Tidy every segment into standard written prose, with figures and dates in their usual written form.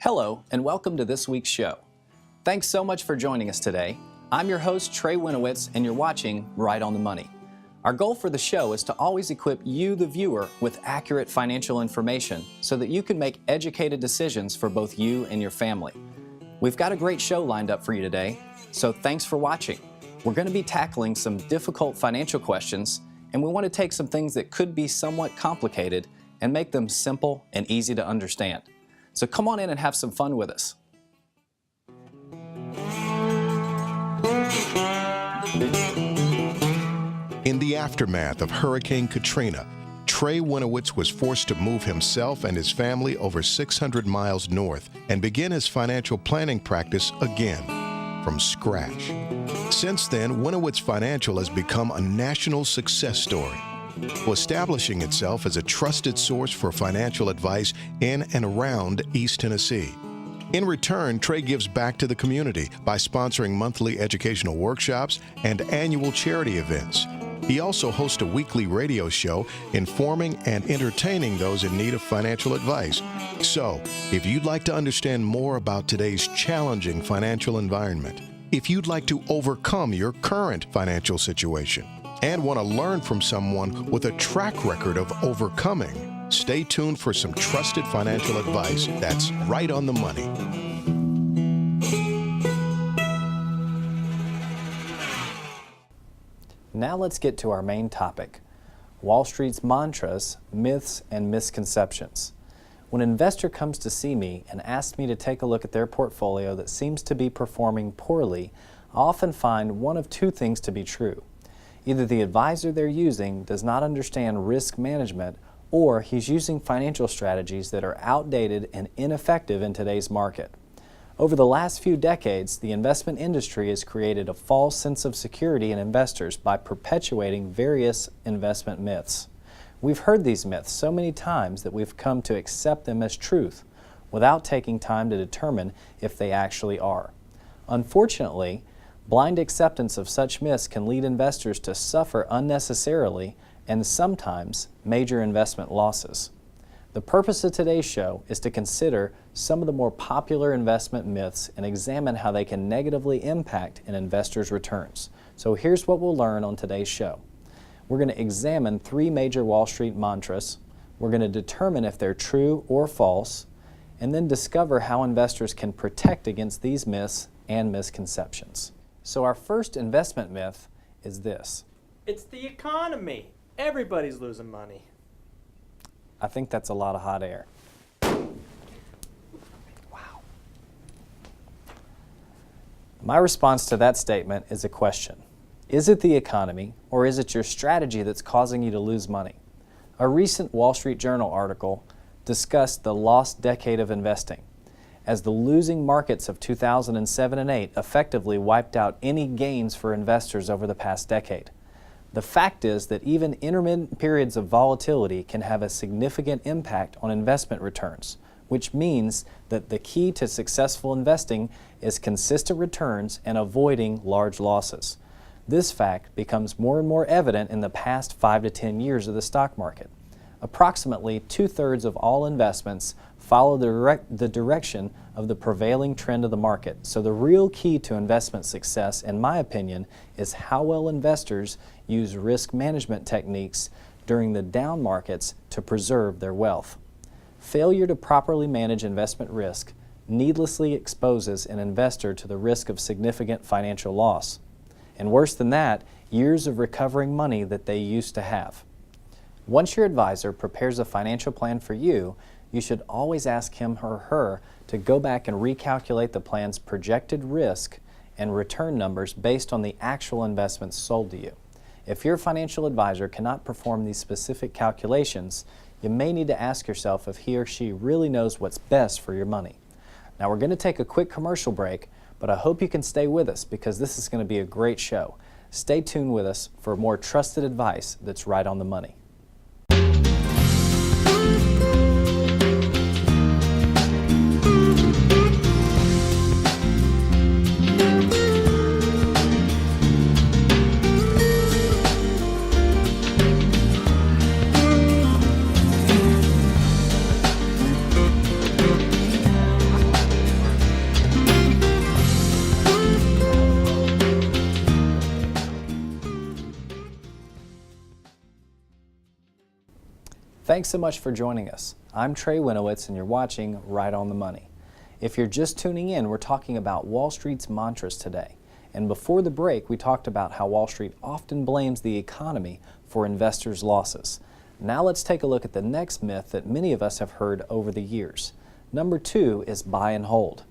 Hello, and welcome to this week's show. Thanks so much for joining us today. I'm your host, Trey Winowitz, and you're watching Right on the Money. Our goal for the show is to always equip you, the viewer, with accurate financial information so that you can make educated decisions for both you and your family. We've got a great show lined up for you today, so thanks for watching. We're going to be tackling some difficult financial questions, and we want to take some things that could be somewhat complicated and make them simple and easy to understand. So come on in and have some fun with us. In the aftermath of Hurricane Katrina, Trey Winowitz was forced to move himself and his family over 600 miles north and begin his financial planning practice again, from scratch. Since then, Winowitz Financial has become a national success story, establishing itself as a trusted source for financial advice in and around East Tennessee. In return, Trey gives back to the community by sponsoring monthly educational workshops and annual charity events. He also hosts a weekly radio show informing and entertaining those in need of financial advice. So, if you'd like to understand more about today's challenging financial environment, if you'd like to overcome your current financial situation, and want to learn from someone with a track record of overcoming, stay tuned for some trusted financial advice that's right on the money. Now let's get to our main topic, Wall Street's mantras, myths, and misconceptions. When an investor comes to see me and asks me to take a look at their portfolio that seems to be performing poorly, I often find one of two things to be true. Either the advisor they're using does not understand risk management, or he's using financial strategies that are outdated and ineffective in today's market. Over the last few decades, the investment industry has created a false sense of security in investors by perpetuating various investment myths. We've heard these myths so many times that we've come to accept them as truth without taking time to determine if they actually are. Unfortunately, blind acceptance of such myths can lead investors to suffer unnecessarily and sometimes major investment losses. The purpose of today's show is to consider some of the more popular investment myths and examine how they can negatively impact an investor's returns. So here's what we'll learn on today's show. We're going to examine 3 major Wall Street mantras. We're going to determine if they're true or false, and then discover how investors can protect against these myths and misconceptions. So our first investment myth is this. It's the economy. Everybody's losing money. I think that's a lot of hot air. Wow. My response to that statement is a question. Is it the economy, or is it your strategy that's causing you to lose money? A recent Wall Street Journal article discussed the lost decade of investing, as the losing markets of 2007 and 8 effectively wiped out any gains for investors over the past decade. The fact is that even intermittent periods of volatility can have a significant impact on investment returns, which means that the key to successful investing is consistent returns and avoiding large losses. This fact becomes more and more evident in the past 5 to 10 years of the stock market. Approximately 2/3 of all investments follow the direction of the prevailing trend of the market. So the real key to investment success, in my opinion, is how well investors use risk management techniques during the down markets to preserve their wealth. Failure to properly manage investment risk needlessly exposes an investor to the risk of significant financial loss. And worse than that, years of recovering money that they used to have. Once your advisor prepares a financial plan for you, you should always ask him or her to go back and recalculate the plan's projected risk and return numbers based on the actual investments sold to you. If your financial advisor cannot perform these specific calculations, you may need to ask yourself if he or she really knows what's best for your money. Now we're going to take a quick commercial break, but I hope you can stay with us because this is going to be a great show. Stay tuned with us for more trusted advice that's right on the money. Thanks so much for joining us. I'm Trey Winowitz and you're watching Right on the Money. If you're just tuning in, we're talking about Wall Street's mantras today. And before the break, we talked about how Wall Street often blames the economy for investors' losses. Now let's take a look at the next myth that many of us have heard over the years. Number 2 is buy and hold.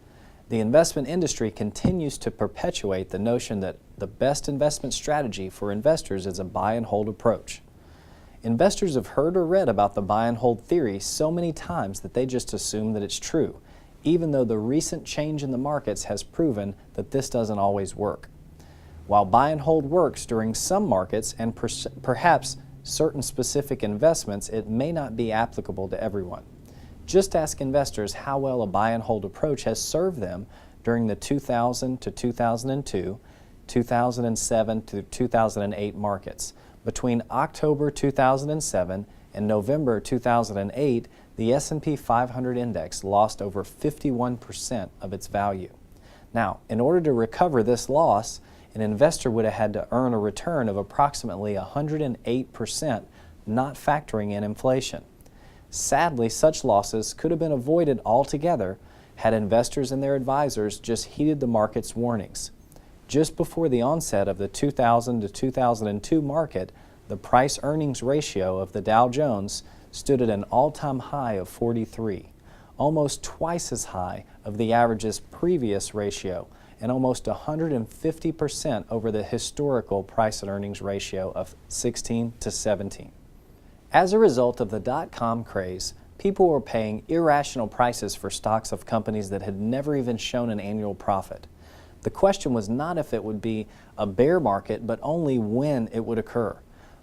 The investment industry continues to perpetuate the notion that the best investment strategy for investors is a buy and hold approach. Investors have heard or read about the buy and hold theory so many times that they just assume that it's true, even though the recent change in the markets has proven that this doesn't always work. While buy and hold works during some markets and perhaps certain specific investments, it may not be applicable to everyone. Just ask investors how well a buy and hold approach has served them during the 2000 to 2002, 2007 to 2008 markets. Between October 2007 and November 2008, the S&P 500 index lost over 51% of its value. Now, in order to recover this loss, an investor would have had to earn a return of approximately 108%, not factoring in inflation. Sadly, such losses could have been avoided altogether had investors and their advisors just heeded the market's warnings. Just before the onset of the 2000 to 2002 market, the price-earnings ratio of the Dow Jones stood at an all-time high of 43, almost twice as high of the average's previous ratio, and almost 150% over the historical price-earnings ratio of 16 to 17. As a result of the dot-com craze, people were paying irrational prices for stocks of companies that had never even shown an annual profit. The question was not if it would be a bear market, but only when it would occur.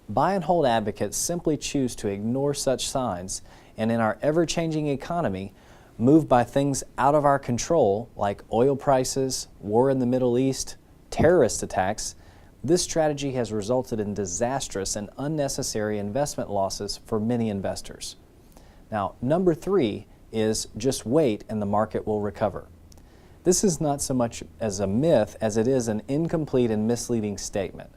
Buy and hold advocates simply choose to ignore such signs, and in our ever-changing economy, moved by things out of our control like oil prices, war in the Middle East, terrorist attacks, this strategy has resulted in disastrous and unnecessary investment losses for many investors. Now, number 3 is just wait and the market will recover. This is not so much as a myth as it is an incomplete and misleading statement.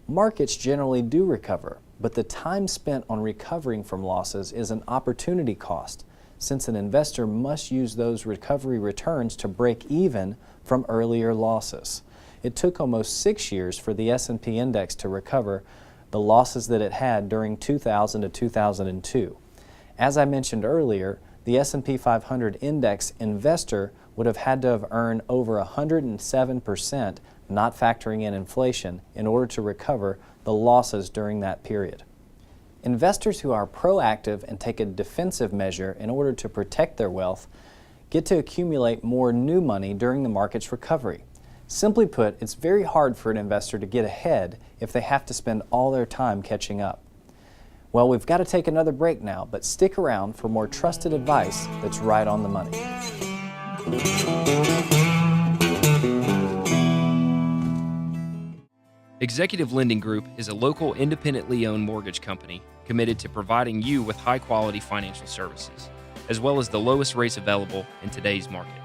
Markets generally do recover, but the time spent on recovering from losses is an opportunity cost, since an investor must use those recovery returns to break even from earlier losses. It took almost 6 years for the S&P index to recover the losses that it had during 2000 to 2002. As I mentioned earlier, the S&P 500 index investor would have had to have earned over 107%, not factoring in inflation, in order to recover the losses during that period. Investors who are proactive and take a defensive measure in order to protect their wealth get to accumulate more new money during the market's recovery. Simply put, it's very hard for an investor to get ahead if they have to spend all their time catching up. Well, we've got to take another break now, but stick around for more trusted advice that's right on the money. Executive Lending Group is a local independently owned mortgage company committed to providing you with high-quality financial services, as well as the lowest rates available in today's market.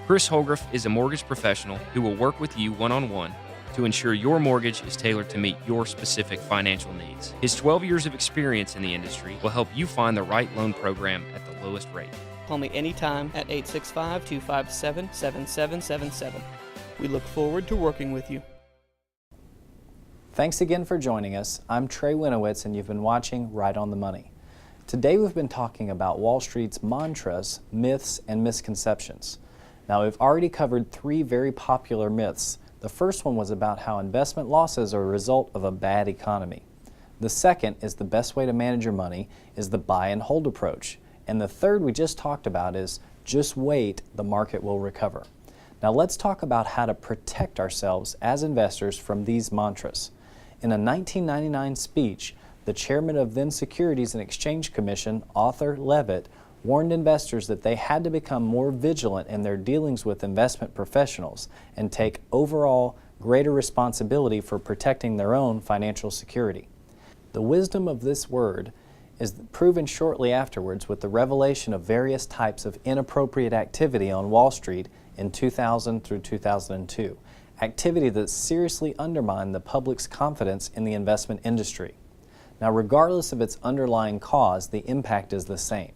Chris Holgroff is a mortgage professional who will work with you one-on-one to ensure your mortgage is tailored to meet your specific financial needs. His 12 years of experience in the industry will help you find the right loan program at the lowest rate. Call me anytime at 865-257-7777. We look forward to working with you. Thanks again for joining us. I'm Trey Winowitz and you've been watching Right on the Money. Today we've been talking about Wall Street's mantras, myths, and misconceptions. Now we've already covered 3 very popular myths. The first one was about how investment losses are a result of a bad economy. The second is the best way to manage your money is the buy and hold approach. And the third we just talked about is just wait, the market will recover. Now let's talk about how to protect ourselves as investors from these mantras. In a 1999 speech, the chairman of then Securities and Exchange Commission, Arthur Levitt, warned investors that they had to become more vigilant in their dealings with investment professionals and take overall greater responsibility for protecting their own financial security. The wisdom of this word is proven shortly afterwards with the revelation of various types of inappropriate activity on Wall Street in 2000 through 2002, activity that seriously undermined the public's confidence in the investment industry. Now, regardless of its underlying cause, the impact is the same.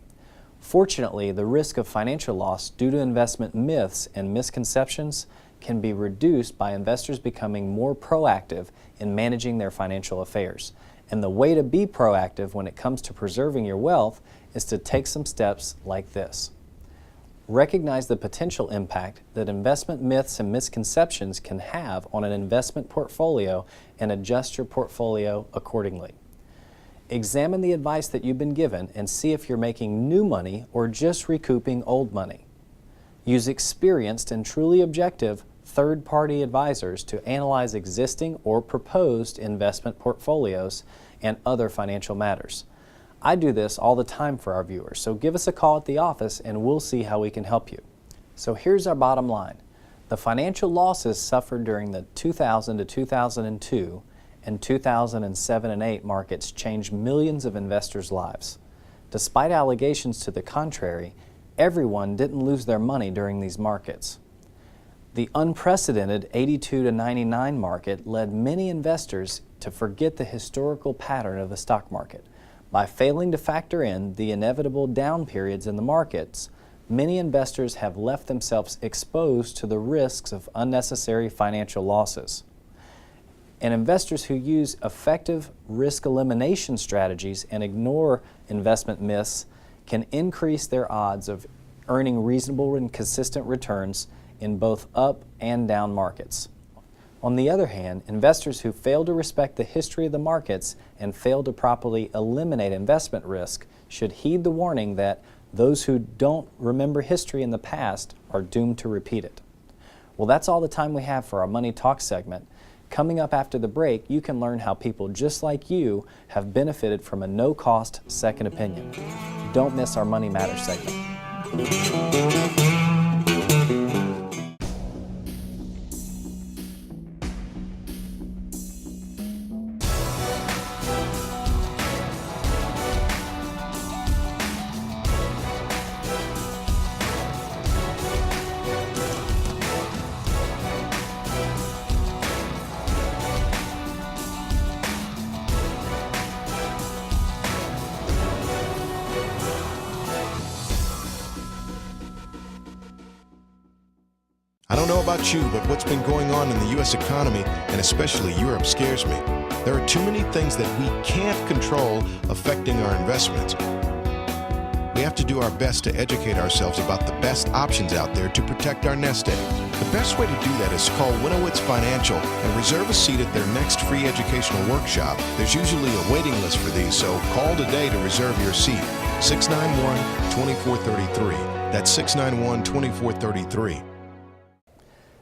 Fortunately, the risk of financial loss due to investment myths and misconceptions can be reduced by investors becoming more proactive in managing their financial affairs. And the way to be proactive when it comes to preserving your wealth is to take some steps like this. Recognize the potential impact that investment myths and misconceptions can have on an investment portfolio and adjust your portfolio accordingly. Examine the advice that you've been given and see if you're making new money or just recouping old money. Use experienced and truly objective third-party advisors to analyze existing or proposed investment portfolios and other financial matters. I do this all the time for our viewers, so give us a call at the office and we'll see how we can help you. So here's our bottom line. The financial losses suffered during the 2000 to 2002 and 2007 and 8 markets changed millions of investors' lives. Despite allegations to the contrary, everyone didn't lose their money during these markets. The unprecedented 82 to 99 market led many investors to forget the historical pattern of the stock market. By failing to factor in the inevitable down periods in the markets, many investors have left themselves exposed to the risks of unnecessary financial losses. And investors who use effective risk elimination strategies and ignore investment myths can increase their odds of earning reasonable and consistent returns in both up and down markets. On the other hand, investors who fail to respect the history of the markets and fail to properly eliminate investment risk should heed the warning that those who don't remember history in the past are doomed to repeat it. Well, that's all the time we have for our Money Talk segment. Coming up after the break, you can learn how people just like you have benefited from a no-cost second opinion. Don't miss our Money Matters segment. I don't know about you, but what's been going on in the U.S. economy, and especially Europe, scares me. There are too many things that we can't control affecting our investments. We have to do our best to educate ourselves about the best options out there to protect our nest egg. The best way to do that is call Winowitz Financial and reserve a seat at their next free educational workshop. There's usually a waiting list for these, so call today to reserve your seat. 691-2433. That's 691-2433.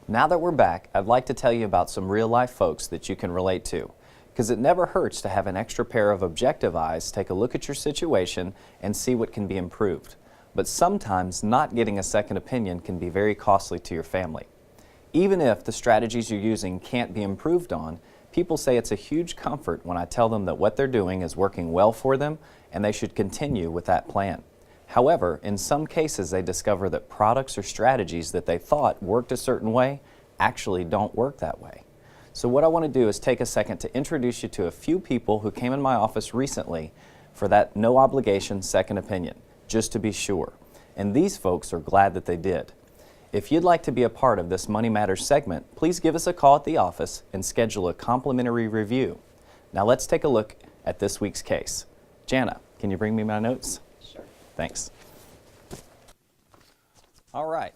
Now that we're back, I'd like to tell you about some real-life folks that you can relate to, because it never hurts to have an extra pair of objective eyes take a look at your situation and see what can be improved. But sometimes not getting a second opinion can be very costly to your family. Even if the strategies you're using can't be improved on, people say it's a huge comfort when I tell them that what they're doing is working well for them and they should continue with that plan. However, in some cases they discover that products or strategies that they thought worked a certain way actually don't work that way. So what I want to do is take a second to introduce you to a few people who came in my office recently for that no obligation second opinion, just to be sure. And these folks are glad that they did. If you'd like to be a part of this Money Matters segment, please give us a call at the office and schedule a complimentary review. Now let's take a look at this week's case. Jana, can you bring me my notes? Sure. Thanks. All right.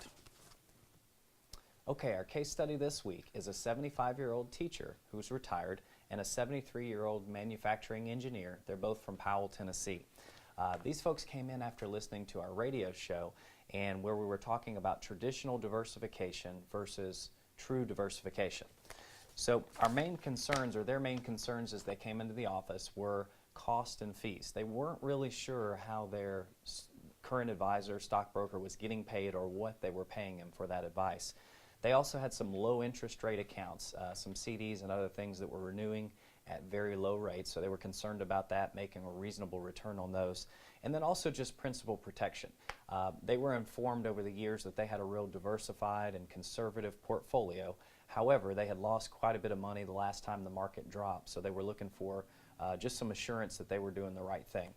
Okay, our case study this week is a 75-year-old teacher who's retired and a 73-year-old manufacturing engineer. They're both from Powell, Tennessee. These folks came in after listening to our radio show and where we were talking about traditional diversification versus true diversification. So our main concerns, or their main concerns as they came into the office, were cost and fees. They weren't really sure how their current advisor, stockbroker, was getting paid or what they were paying him for that advice. They also had some low interest rate accounts, some CDs and other things that were renewing at very low rates, so they were concerned about that, making a reasonable return on those. And then also just principal protection. They were informed over the years that they had a real diversified and conservative portfolio. However, they had lost quite a bit of money the last time the market dropped, so they were looking for just some assurance that they were doing the right thing.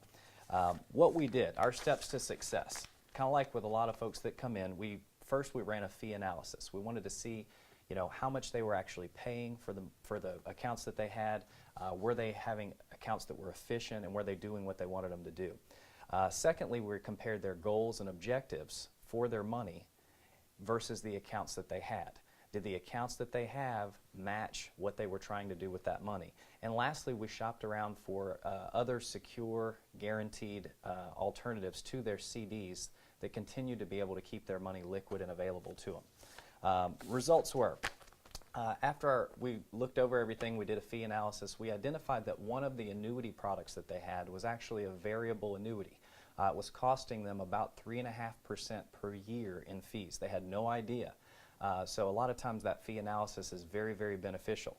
What we did, our steps to success, kind of like with a lot of folks that come in, first we ran a fee analysis. We wanted to see, how much they were actually paying for the accounts that they had. Were they having accounts that were efficient, and were they doing what they wanted them to do? Secondly, we compared their goals and objectives for their money versus the accounts that they had. Did the accounts that they have match what they were trying to do with that money? And lastly, we shopped around for other secure, guaranteed alternatives to their CDs that continue to be able to keep their money liquid and available to them. Results were, after we looked over everything, we did a fee analysis, we identified that one of the annuity products that they had was actually a variable annuity. It was costing them about 3.5% per year in fees. They had no idea. So a lot of times that fee analysis is very, very beneficial.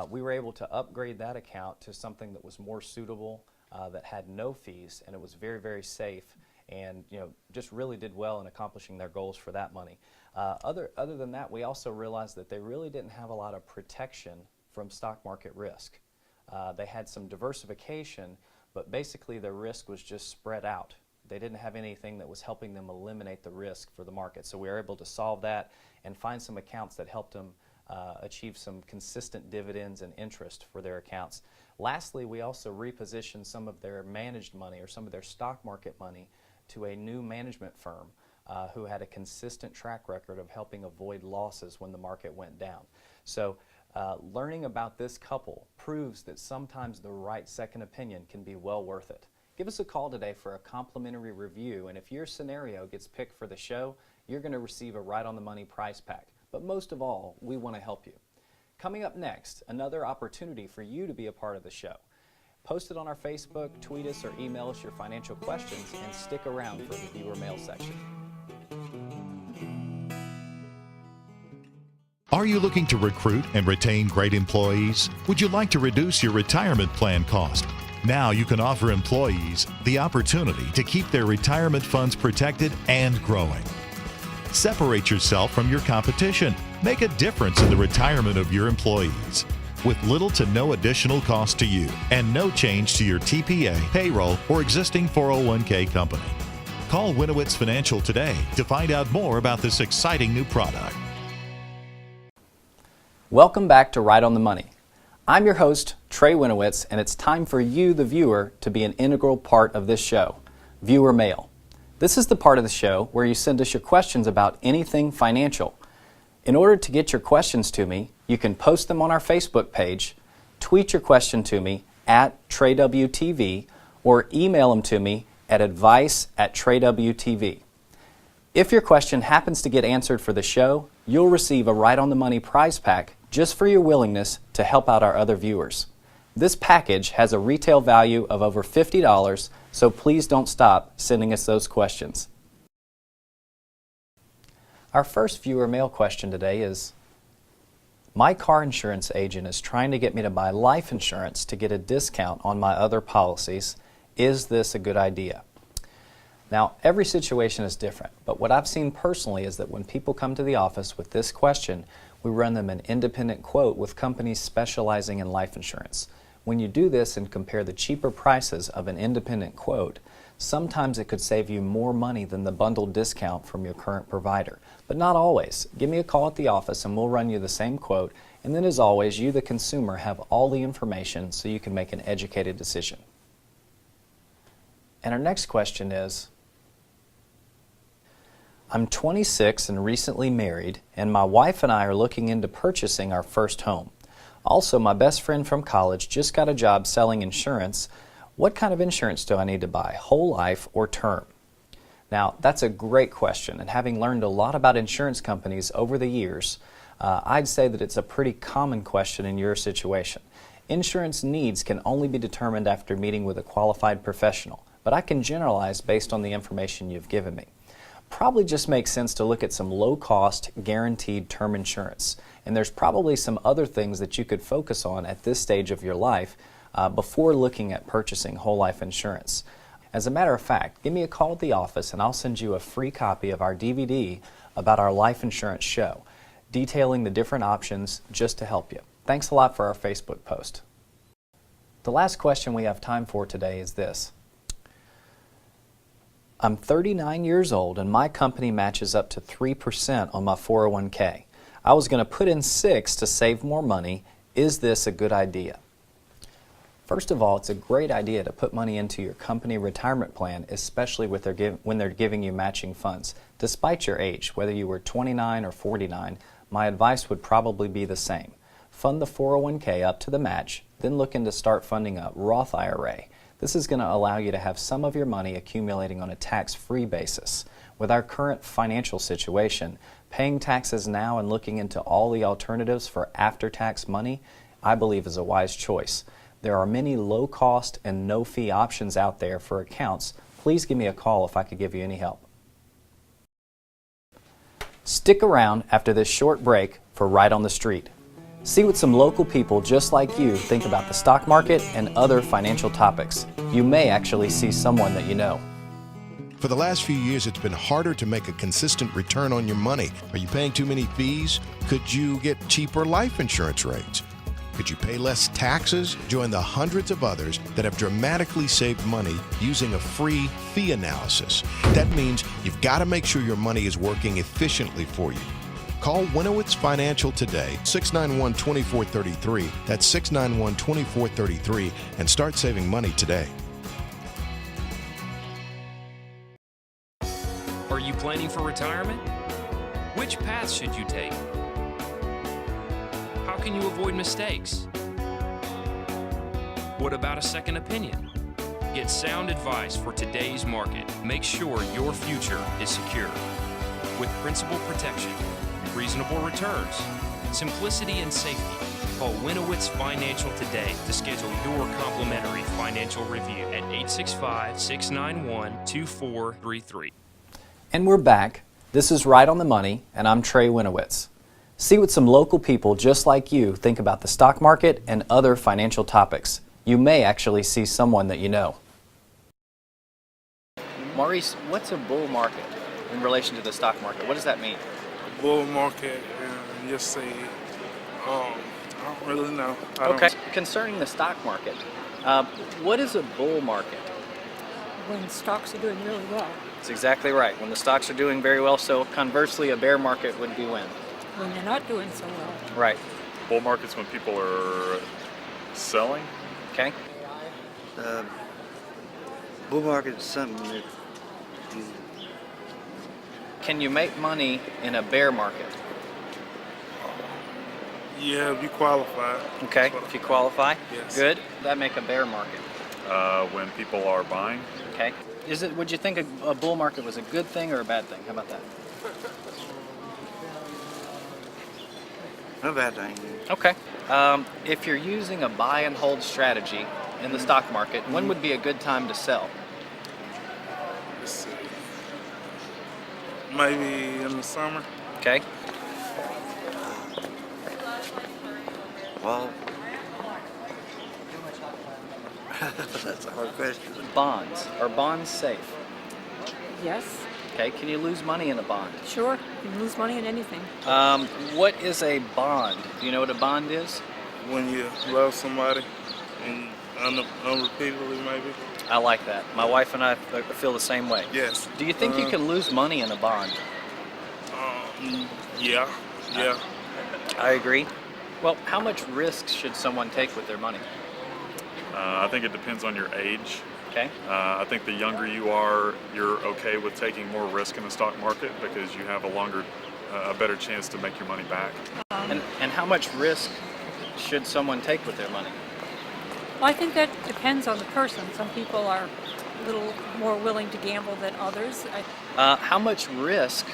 We were able to upgrade that account to something that was more suitable, that had no fees, and it was very, very safe, and just really did well in accomplishing their goals for that money. Other than that, we also realized that they really didn't have a lot of protection from stock market risk. They had some diversification, but basically their risk was just spread out. They didn't have anything that was helping them eliminate the risk for the market. So we were able to solve that and find some accounts that helped them achieve some consistent dividends and interest for their accounts. Lastly, we also repositioned some of their managed money or some of their stock market money to a new management firm who had a consistent track record of helping avoid losses when the market went down. So learning about this couple proves that sometimes the right second opinion can be well worth it. Give us a call today for a complimentary review, and if your scenario gets picked for the show, you're going to receive a Right on the Money prize pack. But most of all, we want to help you. Coming up next, another opportunity for you to be a part of the show. Post it on our Facebook, tweet us, or email us your financial questions, and stick around for the viewer mail section. Are you looking to recruit and retain great employees? Would you like to reduce your retirement plan cost? Now you can offer employees the opportunity to keep their retirement funds protected and growing. Separate yourself from your competition. Make a difference in the retirement of your employees with little to no additional cost to you and no change to your TPA, payroll, or existing 401k company. Call Winowitz Financial today to find out more about this exciting new product. Welcome back to Right on the Money. I'm your host, Trey Winowitz, and it's time for you, the viewer, to be an integral part of this show, Viewer Mail. This is the part of the show where you send us your questions about anything financial. In order to get your questions to me, you can post them on our Facebook page, tweet your question to me at TreyWTV, or email them to me at advice@TreyWTV. If your question happens to get answered for the show, you'll receive a Right on the Money prize pack just for your willingness to help out our other viewers. This package has a retail value of over $50, so please don't stop sending us those questions. Our first viewer mail question today is, my car insurance agent is trying to get me to buy life insurance to get a discount on my other policies. Is this a good idea? Now, every situation is different, but what I've seen personally is that when people come to the office with this question, we run them an independent quote with companies specializing in life insurance. When you do this and compare the cheaper prices of an independent quote, sometimes it could save you more money than the bundled discount from your current provider. But not always. Give me a call at the office and we'll run you the same quote, and then as always, you the consumer have all the information so you can make an educated decision. And our next question is, I'm 26 and recently married, and my wife and I are looking into purchasing our first home. Also, my best friend from college just got a job selling insurance. What kind of insurance do I need to buy, whole life or term? Now, that's a great question, and having learned a lot about insurance companies over the years, I'd say that it's a pretty common question in your situation. Insurance needs can only be determined after meeting with a qualified professional, but I can generalize based on the information you've given me. Probably just makes sense to look at some low-cost, guaranteed term insurance. And there's probably some other things that you could focus on at this stage of your life before looking at purchasing whole life insurance. As a matter of fact, give me a call at the office and I'll send you a free copy of our DVD about our life insurance show, detailing the different options just to help you. Thanks a lot for our Facebook post. The last question we have time for today is this. I'm 39 years old and my company matches up to 3% on my 401k. I was going to put in 6 to save more money. Is this a good idea? First of all, it's a great idea to put money into your company retirement plan, especially when they're giving you matching funds. Despite your age, whether you were 29 or 49, my advice would probably be the same. Fund the 401k up to the match, then look into start funding a Roth IRA. This is going to allow you to have some of your money accumulating on a tax-free basis. With our current financial situation, paying taxes now and looking into all the alternatives for after-tax money, I believe is a wise choice. There are many low-cost and no-fee options out there for accounts. Please give me a call if I could give you any help. Stick around after this short break for Right on the Street. See what some local people just like you think about the stock market and other financial topics. You may actually see someone that you know. For the last few years, it's been harder to make a consistent return on your money. Are you paying too many fees? Could you get cheaper life insurance rates? Could you pay less taxes? Join the hundreds of others that have dramatically saved money using a free fee analysis. That means you've got to make sure your money is working efficiently for you. Call Winowitz Financial today, 691-2433. That's 691-2433, and start saving money today. Are you planning for retirement? Which path should you take? How can you avoid mistakes? What about a second opinion? Get sound advice for today's market. Make sure your future is secure. With principal protection, reasonable returns, simplicity and safety, call Winowitz Financial today to schedule your complimentary financial review at 865-691-2433. And we're back. This is Right on the Money, and I'm Trey Winowitz. See what some local people just like you think about the stock market and other financial topics. You may actually see someone that you know. Maurice, what's a bull market in relation to the stock market? What does that mean? Bull market, just say, I don't really know. Okay. Concerning the stock market, what is a bull market? When stocks are doing really well. That's exactly right. When the stocks are doing very well, so conversely, a bear market would be when? When they're not doing so well. Right. Bull market's when people are selling. Okay. Bull market is something that you... Can you make money in a bear market? Yeah, if you qualify. Okay, if you qualify. Yes. Good. That make a bear market. When people are buying. Okay. Would you think a bull market was a good thing or a bad thing? How about that? No bad thing. Okay. If you're using a buy and hold strategy in the stock market, when would be a good time to sell? Let's see. Maybe in the summer. Okay. Well, that's a hard question. Bonds. Are bonds safe? Yes, Okay. Can you lose money in a bond? sure. You can lose money in anything. What is a bond? Do you know what a bond is? When you love somebody and unrepeatedly, maybe. I like that. My wife and I feel the same way. Yes. Do you think you can lose money in a bond? Yeah. I agree. Well, how much risk should someone take with their money? I think it depends on your age. Okay. I think the younger you are, you're okay with taking more risk in the stock market because you have a better chance to make your money back. And how much risk should someone take with their money? Well, I think that depends on the person. Some people are a little more willing to gamble than others. How much risk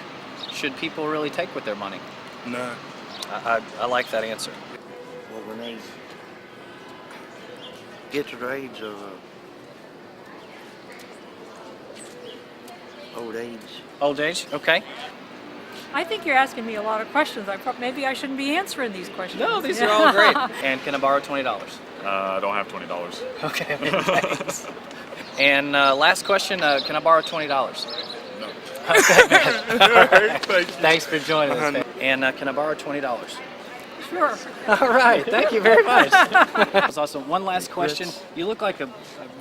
should people really take with their money? None. I like that answer. Well, when they get to the age of old age. Old age? Okay. I think you're asking me a lot of questions. Maybe I shouldn't be answering these questions. No, these are all great. And can I borrow $20? I don't have $20. Okay, thanks. And last question, can I borrow $20? No. Okay. Thank you. Thanks for joining us. And can I borrow $20? Sure. All right, thank you very much. That was awesome. One last question. You look like a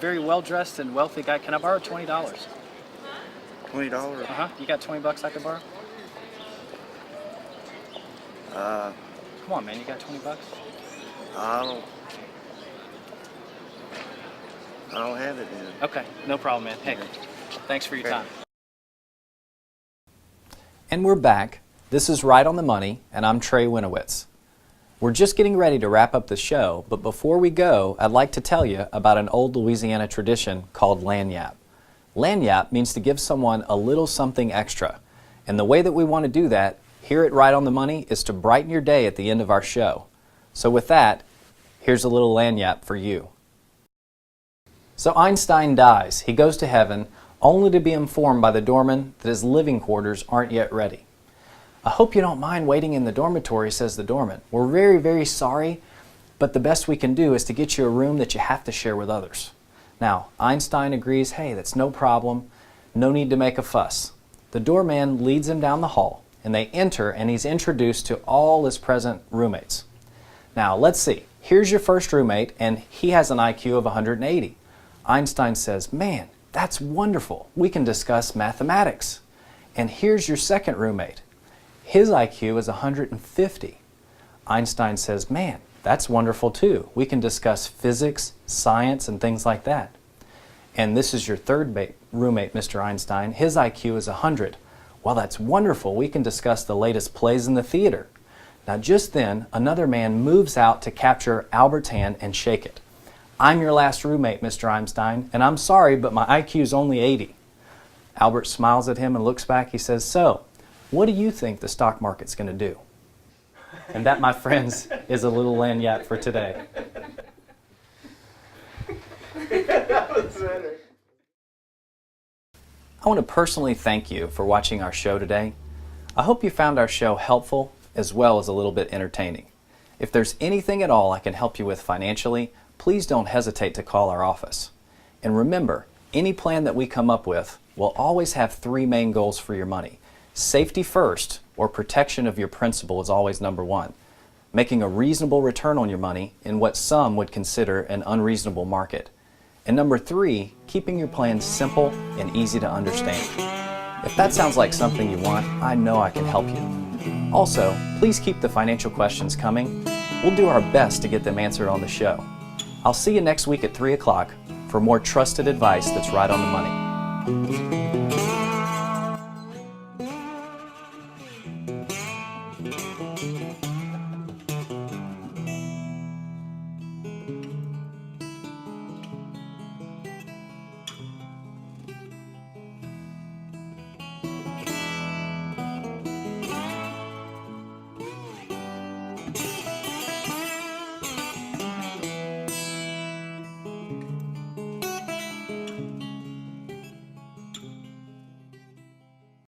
very well-dressed and wealthy guy. Can I borrow $20? $20? Uh-huh. You got 20 bucks I could borrow? Come on, man. You got 20 bucks? I don't have it then. Okay, no problem, man. Hey, thanks for your Okay. time. And we're back. This is Right on the Money, and I'm Trey Winowitz. We're just getting ready to wrap up the show, but before we go, I'd like to tell you about an old Louisiana tradition called lagniappe. Lagniappe means to give someone a little something extra, and the way that we want to do that here at Right on the Money is to brighten your day at the end of our show. So with that, here's a little lagniappe for you. So Einstein dies. He goes to heaven, only to be informed by the doorman that his living quarters aren't yet ready. I hope you don't mind waiting in the dormitory, says the doorman. We're very, very sorry, but the best we can do is to get you a room that you have to share with others. Now, Einstein agrees, hey, that's no problem. No need to make a fuss. The doorman leads him down the hall, and they enter, and he's introduced to all his present roommates. Now, let's see. Here's your first roommate, and he has an IQ of 180. Einstein says, man, that's wonderful. We can discuss mathematics. And here's your second roommate. His IQ is 150. Einstein says, man, that's wonderful too. We can discuss physics, science, and things like that. And this is your third roommate, Mr. Einstein. His IQ is 100. Well, that's wonderful. We can discuss the latest plays in the theater. Now, just then, another man moves out to capture Albert's hand and shake it. I'm your last roommate, Mr. Einstein, and I'm sorry, but my IQ is only 80. Albert smiles at him and looks back. He says, so, what do you think the stock market's going to do? And that, my friends, is a little lagniappe for today. I want to personally thank you for watching our show today. I hope you found our show helpful as well as a little bit entertaining. If there's anything at all I can help you with financially, please don't hesitate to call our office. And remember, any plan that we come up with will always have three main goals for your money. Safety first, or protection of your principal, is always number one. Making a reasonable return on your money in what some would consider an unreasonable market. And number three, keeping your plans simple and easy to understand. If that sounds like something you want, I know I can help you. Also, please keep the financial questions coming. We'll do our best to get them answered on the show. I'll see you next week at 3 o'clock for more trusted advice that's right on the money.